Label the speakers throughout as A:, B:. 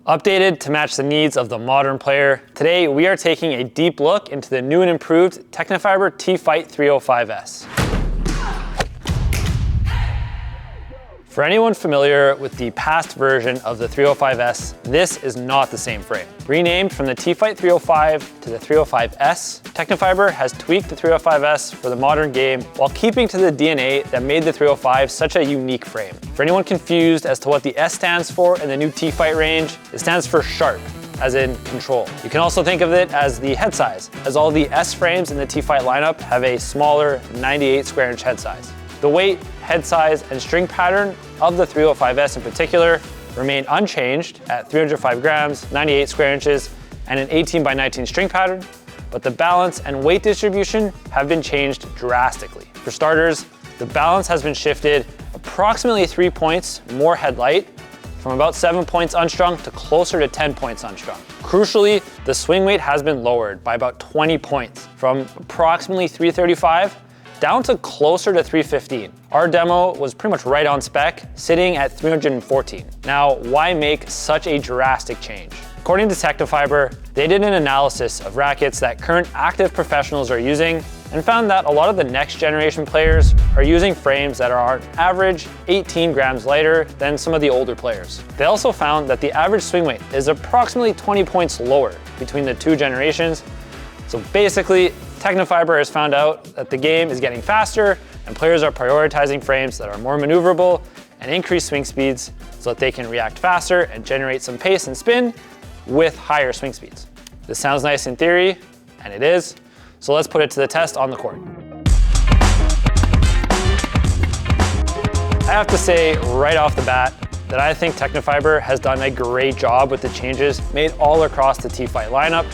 A: Updated to match the needs of the modern player, today we are taking a deep look into the new and improved Tecnifibre T-Fight 305S. For anyone familiar with the past version of the 305S, this is not the same frame. Renamed from the T-Fight 305 to the 305S, Tecnifibre has tweaked the 305S for the modern game while keeping to the DNA that made the 305 such a unique frame. For anyone confused as to what the S stands for in the new T-Fight range, it stands for sharp, as in control. You can also think of it as the head size, as all the S frames in the T-Fight lineup have a smaller 98 square inch head size. The weight, head size, and string pattern of the 305S in particular remain unchanged at 305 grams, 98 square inches, and an 18 by 19 string pattern, but the balance and weight distribution have been changed drastically. For starters, the balance has been shifted approximately 3 points more head light, from about 7 points unstrung to closer to 10 points unstrung. Crucially, the swing weight has been lowered by about 20 points, from approximately 335 down to closer to 315. Our demo was pretty much right on spec, sitting at 314. Now, why make such a drastic change? According to Tecnifibre, they did an analysis of rackets that current active professionals are using and found that a lot of the next generation players are using frames that are on average 18 grams lighter than some of the older players. They also found that the average swing weight is approximately 20 points lower between the two generations. So basically, Tecnifibre has found out that the game is getting faster and players are prioritizing frames that are more maneuverable and increase swing speeds so that they can react faster and generate some pace and spin with higher swing speeds. This sounds nice in theory, and it is, so let's put it to the test on the court. I have to say right off the bat that I think Tecnifibre has done a great job with the changes made all across the T-Fight lineup,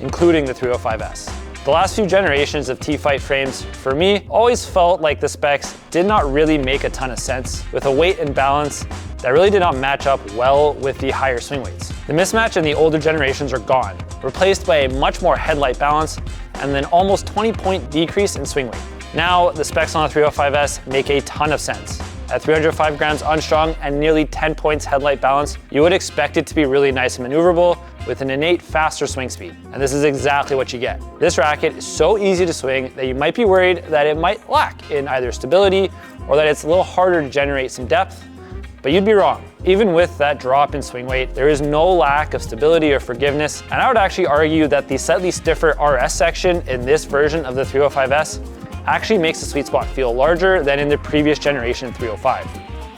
A: including the 305S. The last few generations of T-Fight frames, for me, always felt like the specs did not really make a ton of sense, with a weight and balance that really did not match up well with the higher swing weights. The mismatch in the older generations are gone, replaced by a much more headlight balance and then almost 20-point decrease in swing weight. Now, the specs on the 305S make a ton of sense. At 305 grams unstrung and nearly 10 points headlight balance, you would expect it to be really nice and maneuverable with an innate faster swing speed. And this is exactly what you get. This racket is so easy to swing that you might be worried that it might lack in either stability or that it's a little harder to generate some depth, but you'd be wrong. Even with that drop in swing weight, there is no lack of stability or forgiveness, and I would actually argue that the slightly stiffer RS section in this version of the 305S actually makes the sweet spot feel larger than in the previous generation 305.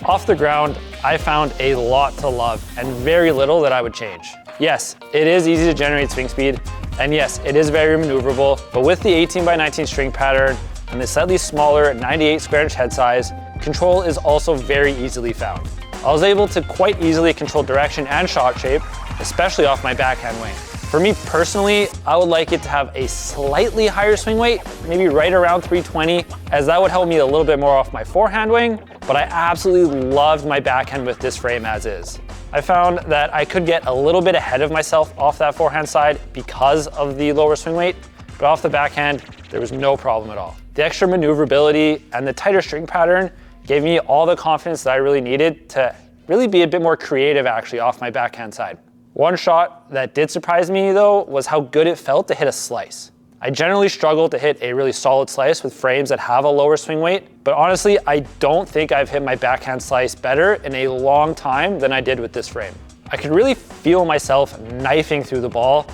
A: Off the ground, I found a lot to love and very little that I would change. Yes, it is easy to generate swing speed, and yes, it is very maneuverable, but with the 18 by 19 string pattern and the slightly smaller 98 square inch head size, control is also very easily found. I was able to quite easily control direction and shot shape, especially off my backhand wing. For me personally, I would like it to have a slightly higher swing weight, maybe right around 320, as that would help me a little bit more off my forehand wing, but I absolutely loved my backhand with this frame as is. I found that I could get a little bit ahead of myself off that forehand side because of the lower swing weight, but off the backhand, there was no problem at all. The extra maneuverability and the tighter string pattern gave me all the confidence that I really needed to really be a bit more creative actually off my backhand side. One shot that did surprise me though was how good it felt to hit a slice. I generally struggle to hit a really solid slice with frames that have a lower swing weight, but honestly, I don't think I've hit my backhand slice better in a long time than I did with this frame. I could really feel myself knifing through the ball,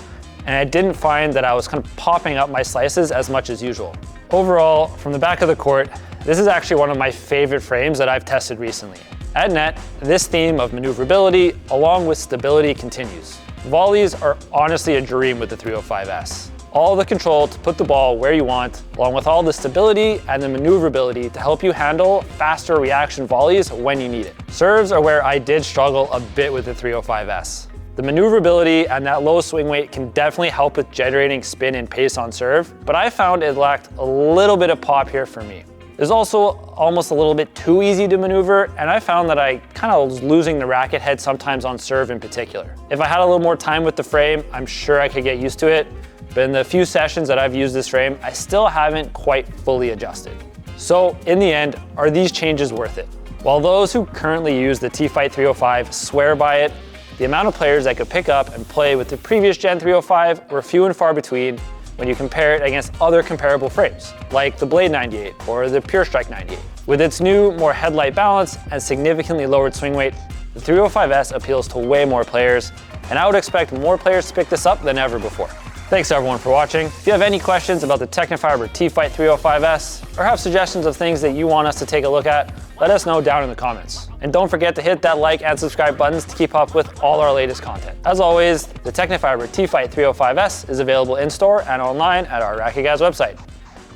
A: and I didn't find that I was kind of popping up my slices as much as usual. Overall, from the back of the court, this is actually one of my favorite frames that I've tested recently. At net, this theme of maneuverability along with stability continues. Volleys are honestly a dream with the 305S. All the control to put the ball where you want, along with all the stability and the maneuverability to help you handle faster reaction volleys when you need it. Serves are where I did struggle a bit with the 305S. The maneuverability and that low swing weight can definitely help with generating spin and pace on serve, but I found it lacked a little bit of pop here for me. It's also almost a little bit too easy to maneuver, and I found that I kind of was losing the racket head sometimes on serve in particular. If I had a little more time with the frame, I'm sure I could get used to it, but in the few sessions that I've used this frame, I still haven't quite fully adjusted. So in the end, are these changes worth it? While those who currently use the T-Fight 305 swear by it, The amount of players that could pick up and play with the previous Gen 305 were few and far between when you compare it against other comparable frames, like the Blade 98 or the Pure Strike 98. With its new, more headlight balance and significantly lowered swing weight, the 305S appeals to way more players, and I would expect more players to pick this up than ever before. Thanks everyone for watching. If you have any questions about the Tecnifibre T-Fight 305S, or have suggestions of things that you want us to take a look at, let us know down in the comments. And don't forget to hit that like and subscribe buttons to keep up with all our latest content. As always, the Tecnifibre T-Fight 305S is available in-store and online at our Racquet Guys website.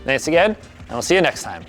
A: Thanks again, and we'll see you next time.